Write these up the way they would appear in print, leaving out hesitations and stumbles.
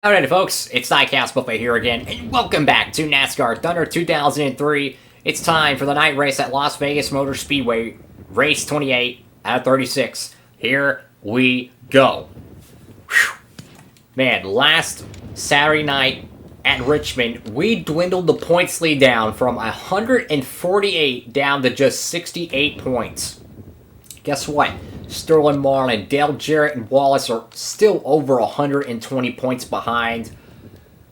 Alright folks, it's DIECAST Buffet here again, and welcome back to NASCAR Thunder 2003. It's time for the night race at Las Vegas Motor Speedway, race 28 out of 36. Here we go. Whew. Man, last Saturday night at Richmond, we dwindled the points lead down from 148 down to just 68 points. Guess what? Sterling Marlin, Dale Jarrett, and Wallace are still over 120 points behind.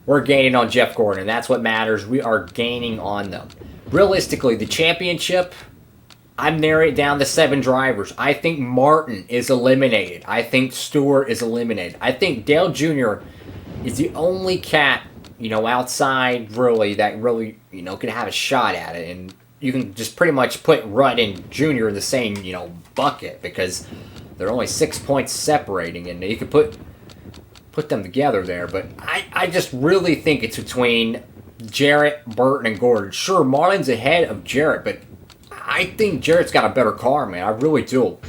We're gaining on Jeff Gordon, and that's what matters. We are gaining on them. Realistically, the championship, I'm narrowing it down to 7 drivers. I think Martin is eliminated. I think Stewart is eliminated. I think Dale Jr. is the only cat, outside really, that really, could have a shot at it. And you can just pretty much put Rudd and Jr. in the same, bucket, because they're only 6 points separating, and you could put them together there. But I just really think it's between Jarrett, Burton, and Gordon. Sure, Marlin's ahead of Jarrett, but I think Jarrett's got a better car, man. I really do.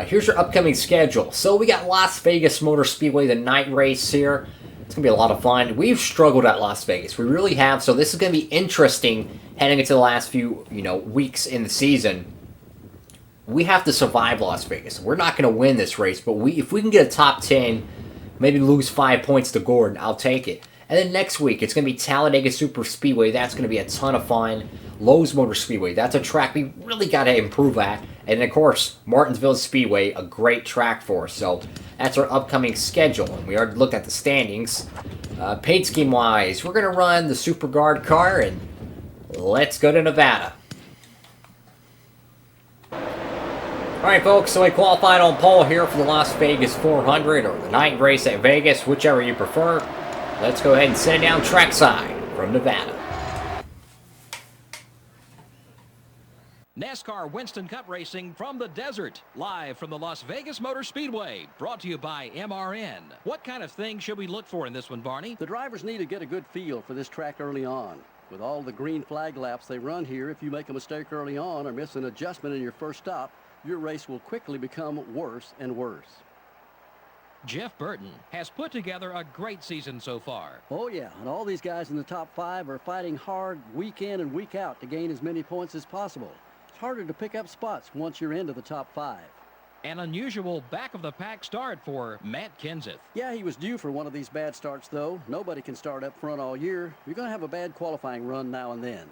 Here's your upcoming schedule. So we got Las Vegas Motor Speedway, the night race here. It's going to be a lot of fun. We've struggled at Las Vegas. We really have. So this is going to be interesting heading into the last few, weeks in the season. We have to survive Las Vegas. We're not going to win this race, but if we can get a top 10, maybe lose 5 points to Gordon, I'll take it. And then next week, it's going to be Talladega Super Speedway. That's going to be a ton of fun. Lowe's Motor Speedway. That's a track we really got to improve at. And, of course, Martinsville Speedway, a great track for us. So that's our upcoming schedule. And we already looked at the standings. Paint scheme-wise, we're going to run the Super Guard car, and let's go to Nevada. Alright folks, so I qualified on pole here for the Las Vegas 400, or the night race at Vegas, whichever you prefer. Let's go ahead and send it down trackside from Nevada. NASCAR Winston Cup Racing from the desert, live from the Las Vegas Motor Speedway, brought to you by MRN. What kind of things should we look for in this one, Barney? The drivers need to get a good feel for this track early on. With all the green flag laps they run here, if you make a mistake early on or miss an adjustment in your first stop, your race will quickly become worse and worse. Jeff Burton has put together a great season so far. Oh yeah, and all these guys in the top 5 are fighting hard week in and week out to gain as many points as possible. It's harder to pick up spots once you're into the top 5. An unusual back-of-the-pack start for Matt Kenseth. Yeah, he was due for one of these bad starts, though. Nobody can start up front all year. You're going to have a bad qualifying run now and then.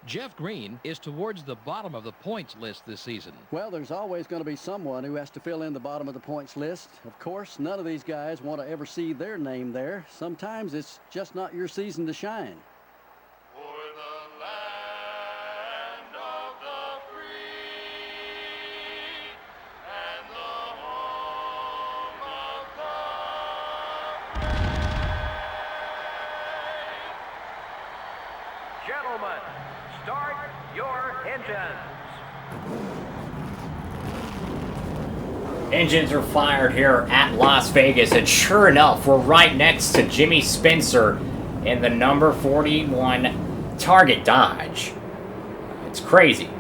Jeff Green is towards the bottom of the points list this season. Well, there's always going to be someone who has to fill in the bottom of the points list. Of course, none of these guys want to ever see their name there. Sometimes it's just not your season to shine. Gentlemen, start your engines. Engines are fired here at Las Vegas, and sure enough, we're right next to Jimmy Spencer in the number 41 Target Dodge. It's crazy.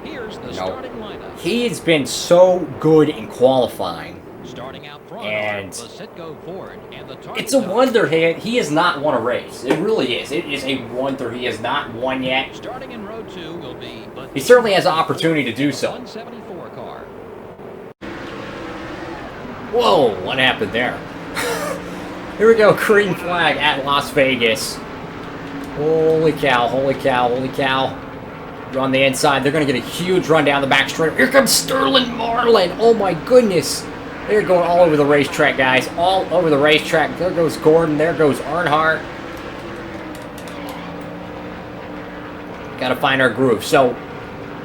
Here's the starting lineup. He's been so good in qualifying. Starting out front, and Ford, and the it's a wonder he has not won a race. It really is. It is a wonder he has not won yet. Starting in row 2 will be. He certainly has the opportunity to do so. 174 car. Whoa, what happened there? Here we go, green flag at Las Vegas. Holy cow, holy cow, holy cow. You're on the inside. They're going to get a huge run down the back straight. Here comes Sterling Marlin. Oh my goodness. They're going all over the racetrack, guys. All over the racetrack. There goes Gordon. There goes Earnhardt. Got to find our groove. So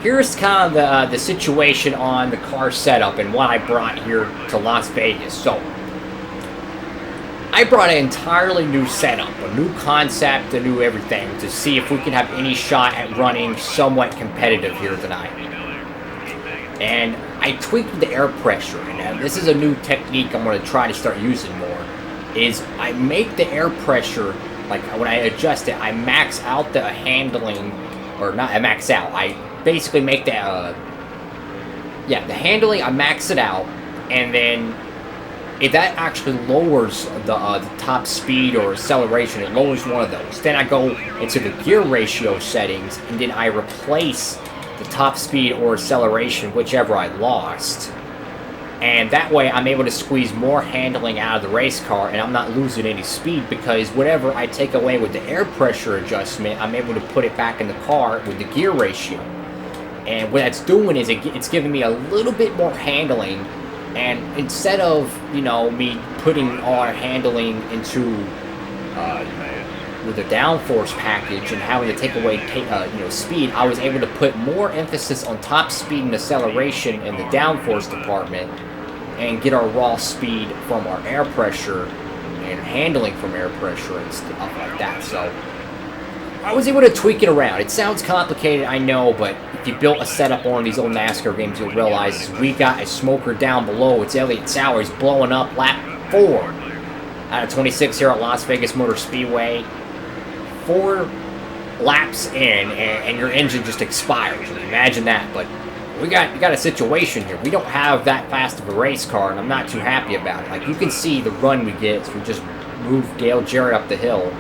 here's kind of the situation on the car setup and what I brought here to Las Vegas. So I brought an entirely new setup, a new concept, a new everything to see if we can have any shot at running somewhat competitive here tonight. And I tweaked the air pressure, and this is a new technique I'm going to try to start using more, is I make the air pressure, like when I adjust it, I max out the handling, or not I max out, I basically make the handling, I max it out, and then that actually lowers the top speed or acceleration. It lowers one of those. Then I go into the gear ratio settings, and then I replace the top speed or acceleration, whichever I lost. And that way I'm able to squeeze more handling out of the race car, and I'm not losing any speed, because whatever I take away with the air pressure adjustment, I'm able to put it back in the car with the gear ratio. And what that's doing is it's giving me a little bit more handling. And instead of, you know, me putting all our handling into with the downforce package and having to take away you know, speed, I was able to put more emphasis on top speed and acceleration in the downforce department and get our raw speed from our air pressure and handling from air pressure and stuff like that. So I was able to tweak it around. It sounds complicated, I know, but if you built a setup on one of these old NASCAR games, you'll realize we got a smoker down below. It's Elliott Sauer. He's blowing up lap 4 out of 26 here at Las Vegas Motor Speedway. 4 laps in, and your engine just expires. Imagine that. But we got a situation here. We don't have that fast of a race car, and I'm not too happy about it. Like, you can see the run we get as we just move Dale Jarrett up the hill.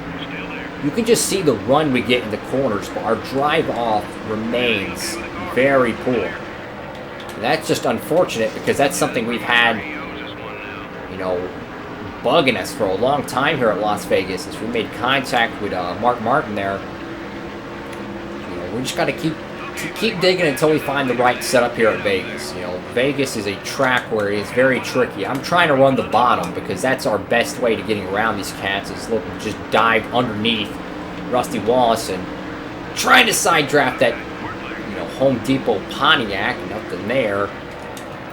You can just see the run we get in the corners, but our drive-off remains very poor. And that's just unfortunate, because that's something we've had, you know, bugging us for a long time here at Las Vegas. As we made contact with Mark Martin there, you know, we just got to keep digging until we find the right setup here at Vegas. You know, Vegas is a track where it is very tricky. I'm trying to run the bottom, because that's our best way to getting around these cats, is look, just dive underneath Rusty Wallace and trying to side draft that, you know, Home Depot Pontiac, nothing there.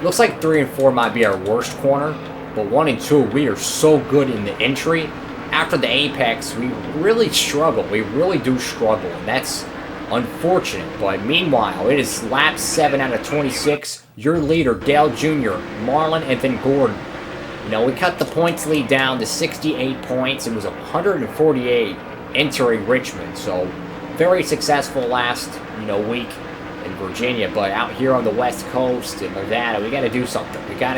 Looks like 3 and 4 might be our worst corner, but 1 and 2, we are so good in the entry. After the apex, we really struggle. We really do struggle, and that's unfortunate. But meanwhile, it is lap 7 out of 26. Your leader, Dale Jr., Marlon, and then Gordon. You know, we cut the points lead down to 68 points. It was 148 entering Richmond. So, very successful last, you know, week in Virginia. But out here on the West Coast in Nevada, we got to do something. We got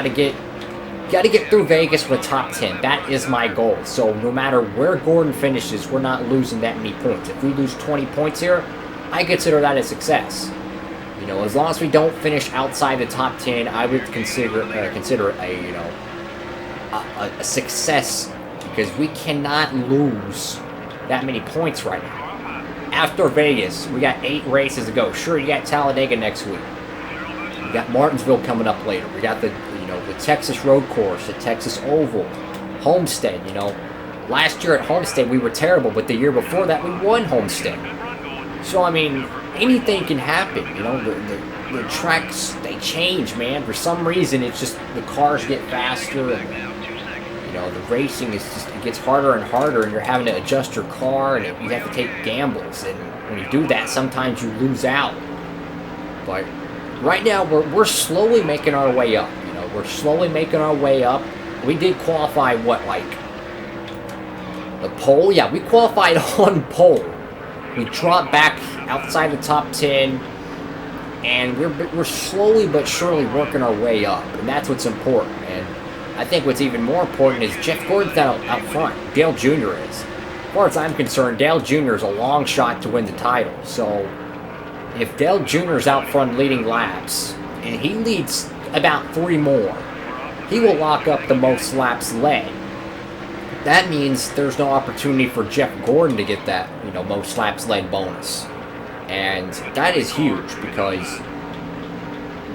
to get through Vegas with a top 10. That is my goal. So no matter where Gordon finishes, we're not losing that many points. If we lose 20 points here, I consider that a success. You know, as long as we don't finish outside the top 10, I would consider it a, you know, a success, because we cannot lose that many points right now. After Vegas, we got 8 races to go. Sure, you got Talladega next week. We got Martinsville coming up later. We got the Texas Road Course, the Texas Oval, Homestead. You know, last year at Homestead we were terrible, but the year before that we won Homestead. So I mean, anything can happen. You know, the tracks, they change, man. For some reason, it's just the cars get faster, and you know, the racing is just, it gets harder and harder, and you're having to adjust your car, and you have to take gambles. And when you do that, sometimes you lose out. But right now, we're slowly making our way up. You know, we're slowly making our way up. We did qualify, what, like the pole? Yeah, we qualified on pole. We dropped back outside the top 10, and we're slowly but surely working our way up, and that's what's important. And I think what's even more important is Jeff Gordon's out front. Dale Jr. is. As far as I'm concerned, Dale Jr. is a long shot to win the title. So if Dale Jr. is out front leading laps, and he leads about 3 more, he will lock up the most laps led. That means there's no opportunity for Jeff Gordon to get that, you know, most laps led bonus. And that is huge, because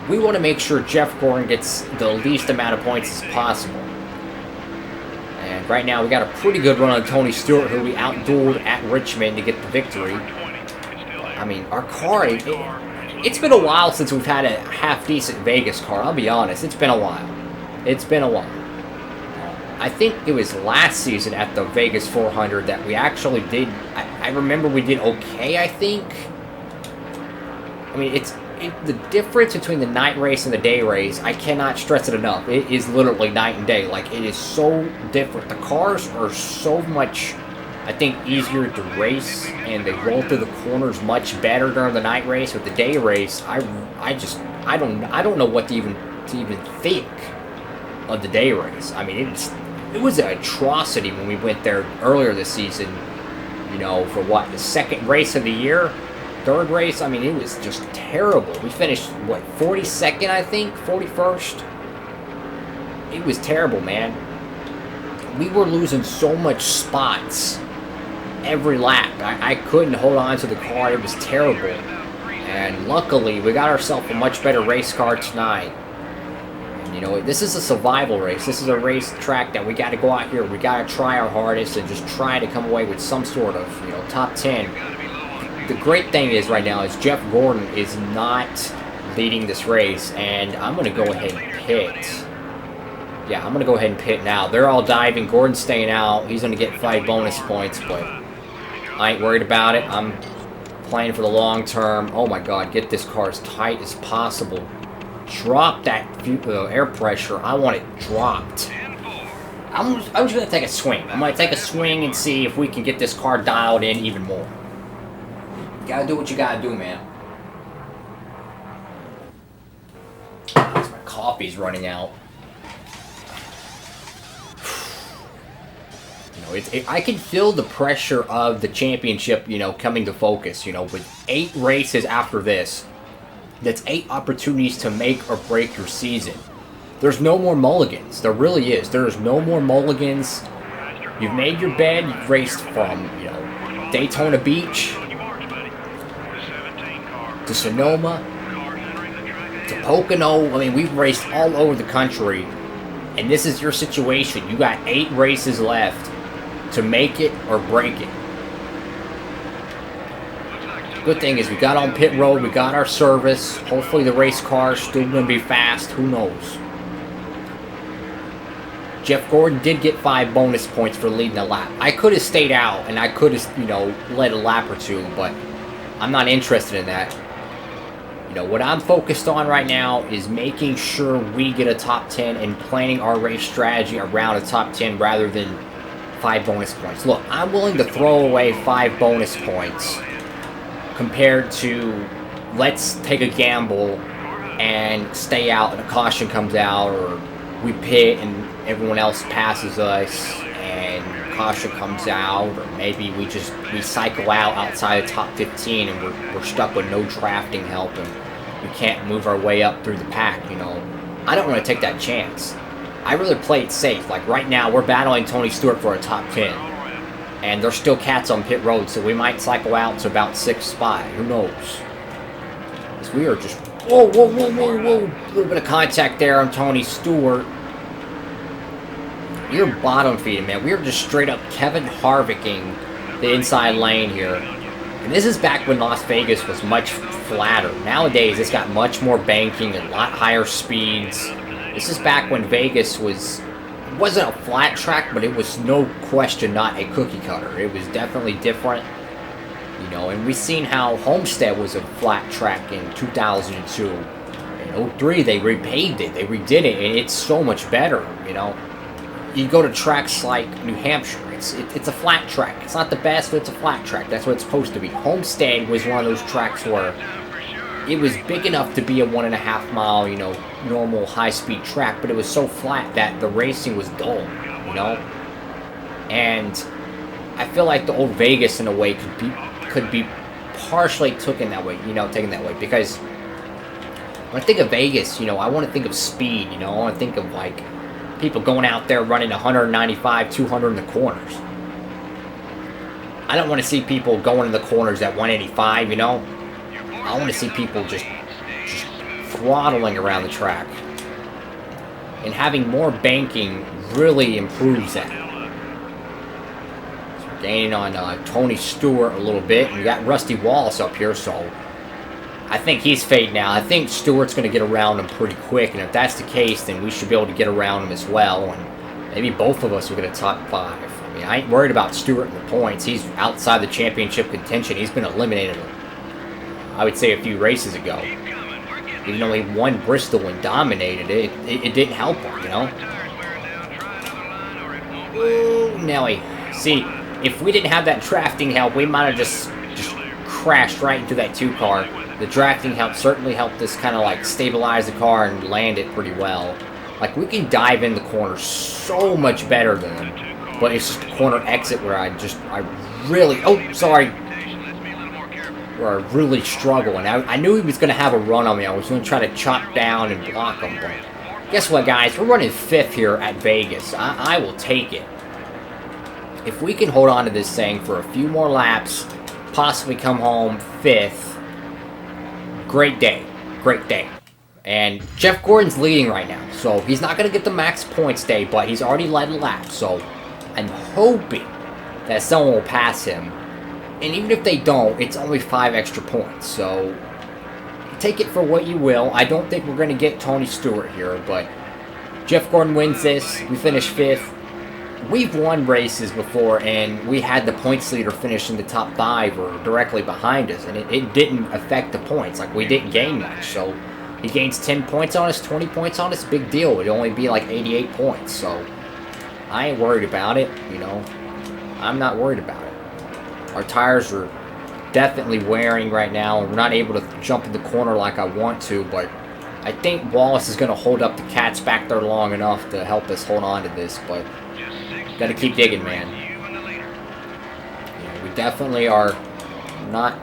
we want to make sure Jeff Gordon gets the least amount of points as possible. And right now we got a pretty good run on Tony Stewart, who we outdueled at Richmond to get the victory. I mean, our car, it's been a while since we've had a half-decent Vegas car, I'll be honest. It's been a while. It's been a while. I think it was last season at the Vegas 400 that we actually did, I remember we did okay, I think. I mean, the difference between the night race and the day race, I cannot stress it enough. It is literally night and day. Like, it is so different. The cars are so much, I think, easier to race, and they roll through the corners much better during the night race. With the day race, I don't know what to even think. of the day race. I mean, it was an atrocity when we went there earlier this season, you know, for what, the second race of the year? Third race? I mean, it was just terrible. We finished, what, 42nd, I think? 41st? It was terrible, man. We were losing so much spots every lap. I couldn't hold on to the car. It was terrible. And luckily, we got ourselves a much better race car tonight. And, you know, this is a survival race. This is a race track that we got to go out here. We got to try our hardest and just try to come away with some sort of, you know, top 10. The great thing is right now is Jeff Gordon is not leading this race. And I'm going to go ahead and pit. Yeah, I'm going to go ahead and pit now. They're all diving. Gordon's staying out. He's going to get 5 bonus points, but I ain't worried about it. I'm playing for the long term. Oh my god, get this car as tight as possible. Drop that air pressure. I want it dropped. I'm just going to take a swing. I'm going to take a swing and see if we can get this car dialed in even more. You got to do what you got to do, man. My coffee's running out. I can feel the pressure of the championship, you know, coming to focus, you know, with 8 races after this. That's 8 opportunities to make or break your season. There's no more mulligans. There really is. There's no more mulligans. You've made your bed. You've raced from, you know, Daytona Beach to Sonoma to Pocono. I mean, we've raced all over the country. And this is your situation. You got 8 races left to make it or break it. Good thing is we got on pit road, we got our service. Hopefully the race car's still going to be fast. Who knows? Jeff Gordon did get 5 bonus points for leading a lap. I could have stayed out and I could have, you know, led a lap or 2, but I'm not interested in that. You know, what I'm focused on right now is making sure we get a top 10 and planning our race strategy around a top 10 rather than 5 bonus points. Look, I'm willing to throw away 5 bonus points compared to let's take a gamble and stay out and a caution comes out, or we pit and everyone else passes us and caution comes out, or maybe we cycle out outside the top 15 and we're stuck with no drafting help and we can't move our way up through the pack, you know. I don't want to take that chance. I really play it safe. Like right now, we're battling Tony Stewart for a top 10. And there's still cats on pit road, so we might cycle out to about 6th spot. Who knows? Because we are just... Whoa, whoa, whoa, whoa, whoa. A little bit of contact there on Tony Stewart. We're bottom feeding, man. We're just straight up Kevin Harvicking the inside lane here. And this is back when Las Vegas was much flatter. Nowadays, it's got much more banking and a lot higher speeds. This is back when Vegas wasn't a flat track, but it was no question not a cookie cutter. It was definitely different, you know, and we've seen how Homestead was a flat track in 2002. In 03, they repaved it, they redid it, and it's so much better, you know. You go to tracks like New Hampshire, it's a flat track. It's not the best, but it's a flat track. That's what it's supposed to be. Homestead was one of those tracks where it was big enough to be a 1.5 mile, you know, normal high-speed track, but it was so flat that the racing was dull, you know? And I feel like the old Vegas, in a way, could be partially taken that way, because when I think of Vegas, you know, I want to think of speed, you know? I want to think of, like, people going out there running 195, 200 in the corners. I don't want to see people going in the corners at 185, you know? I want to see people just throttling around the track. And having more banking really improves that. So we're gaining on Tony Stewart a little bit. And we got Rusty Wallace up here, so I think he's fading out. I think Stewart's going to get around him pretty quick. And if that's the case, then we should be able to get around him as well. And maybe both of us will get a top 5. I mean, I ain't worried about Stewart in the points. He's outside the championship contention. He's been eliminated, I would say, a few races ago. Even though he won Bristol and dominated it, it didn't help him, you know? Ooh, Nelly. See, if we didn't have that drafting help, we might have just crashed right into that 2 car. The drafting help certainly helped us kind of like stabilize the car and land it pretty well. Like, we can dive in the corner so much better than him. But it's just the corner exit where I really... Oh, sorry. Where I really struggle. And I knew he was going to have a run on me. I was going to try to chop down and block him. But guess what, guys? We're running 5th here at Vegas. I will take it. If we can hold on to this thing for a few more laps, possibly come home 5th, great day. Great day. And Jeff Gordon's leading right now, so he's not going to get the max points day, but he's already led a lap, so I'm hoping that someone will pass him. And even if they don't, it's only 5 extra points, so take it for what you will. I don't think we're going to get Tony Stewart here, but Jeff Gordon wins this. We finish 5th. We've won races before, and we had the points leader finish in the top 5 or directly behind us, and it didn't affect the points. Like, we didn't gain much, so he gains 10 points on us, 20 points on us, big deal. It'd only be like 88 points, so I ain't worried about it, you know. I'm not worried about it. Our tires are definitely wearing right now, and we're not able to jump in the corner like I want to, but I think Wallace is going to hold up the cats back there long enough to help us hold on to this, but got to keep digging, man. Yeah, we definitely are not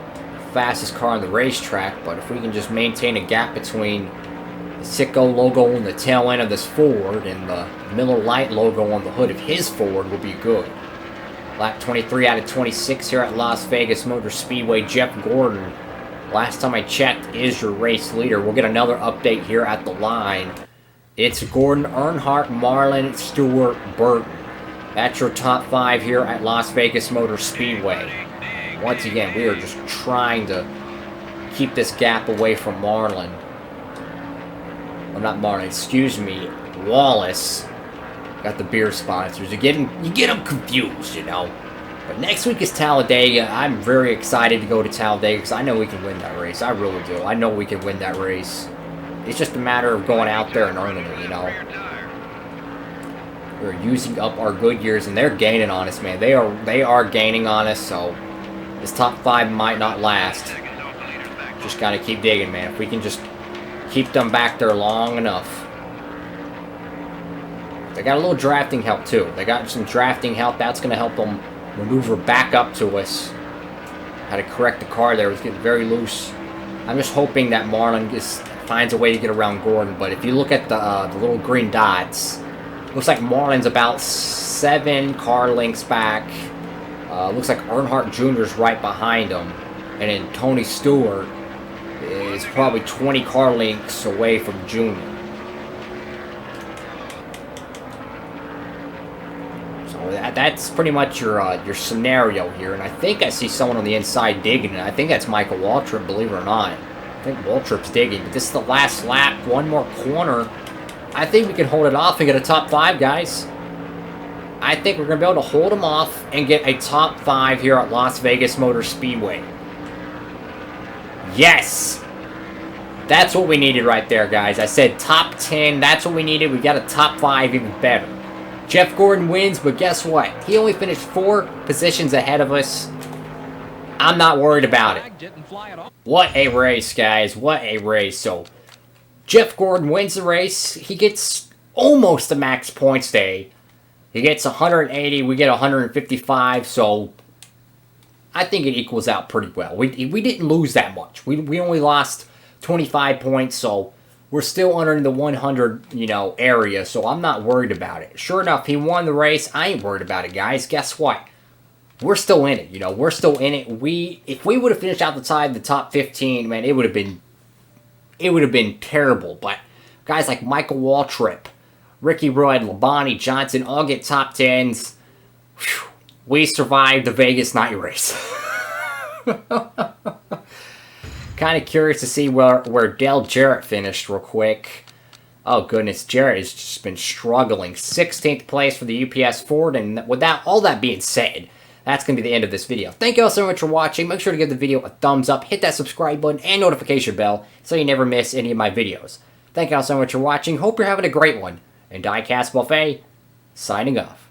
fastest car on the racetrack, but if we can just maintain a gap between the Sitco logo on the tail end of this Ford and the Miller Lite logo on the hood of his Ford, will be good. Lap 23 out of 26 here at Las Vegas Motor Speedway. Jeff Gordon, last time I checked, is your race leader. We'll get another update here at the line. It's Gordon, Earnhardt, Marlin, Stewart, Burton. That's your top 5 here at Las Vegas Motor Speedway. Once again, we are just trying to keep this gap away from Marlin. Well, not Marlin, excuse me, Wallace. Got the beer sponsors. You get them confused, you know. But next week is Talladega. I'm very excited to go to Talladega because I know we can win that race. I really do. I know we can win that race. It's just a matter of going out there and earning it, you know. We're using up our good years, and they're gaining on us, man. They are gaining on us, so this top 5 might not last. Just gotta keep digging, man. If we can just keep them back there long enough. They got a little drafting help, too. They got some drafting help. That's gonna help them maneuver back up to us. Had to correct the car there. It was getting very loose. I'm just hoping that Marlin finds a way to get around Gordon, but if you look at the little green dots, looks like Marlin's about 7 car lengths back. Looks like Earnhardt Jr. is right behind him. And then Tony Stewart is probably 20 car lengths away from Jr. So that's pretty much your scenario here. And I think I see someone on the inside digging, and I think that's Michael Waltrip, believe it or not. I think Waltrip's digging. But this is the last lap. One more corner. I think we can hold it off and get a top 5, guys. I think we're going to be able to hold them off and get a top 5 here at Las Vegas Motor Speedway. Yes! That's what we needed right there, guys. I said top 10. That's what we needed. We got a top 5, even better. Jeff Gordon wins, but guess what? He only finished 4 positions ahead of us. I'm not worried about it. What a race, guys. What a race. So, Jeff Gordon wins the race. He gets almost the max points day. He gets 180. We get 155. So, I think it equals out pretty well. We didn't lose that much. We only lost 25 points. So, we're still under the 100, area. So, I'm not worried about it. Sure enough, he won the race. I ain't worried about it, guys. Guess what? We're still in it. We're still in it. If we would have finished outside the top 15, man, it would have been terrible. But guys like Michael Waltrip, Ricky Rudd, Labonte Johnson all get top 10s. Whew, we survived the Vegas night race. Kind of curious to see where Dale Jarrett finished real quick. Oh goodness, Jarrett has just been struggling. 16th place for the UPS Ford, and with all that being said, that's going to be the end of this video. Thank you all so much for watching. Make sure to give the video a thumbs up, hit that subscribe button, and notification bell so you never miss any of my videos. Thank you all so much for watching. Hope you're having a great one. And DIECAST Buffet, signing off.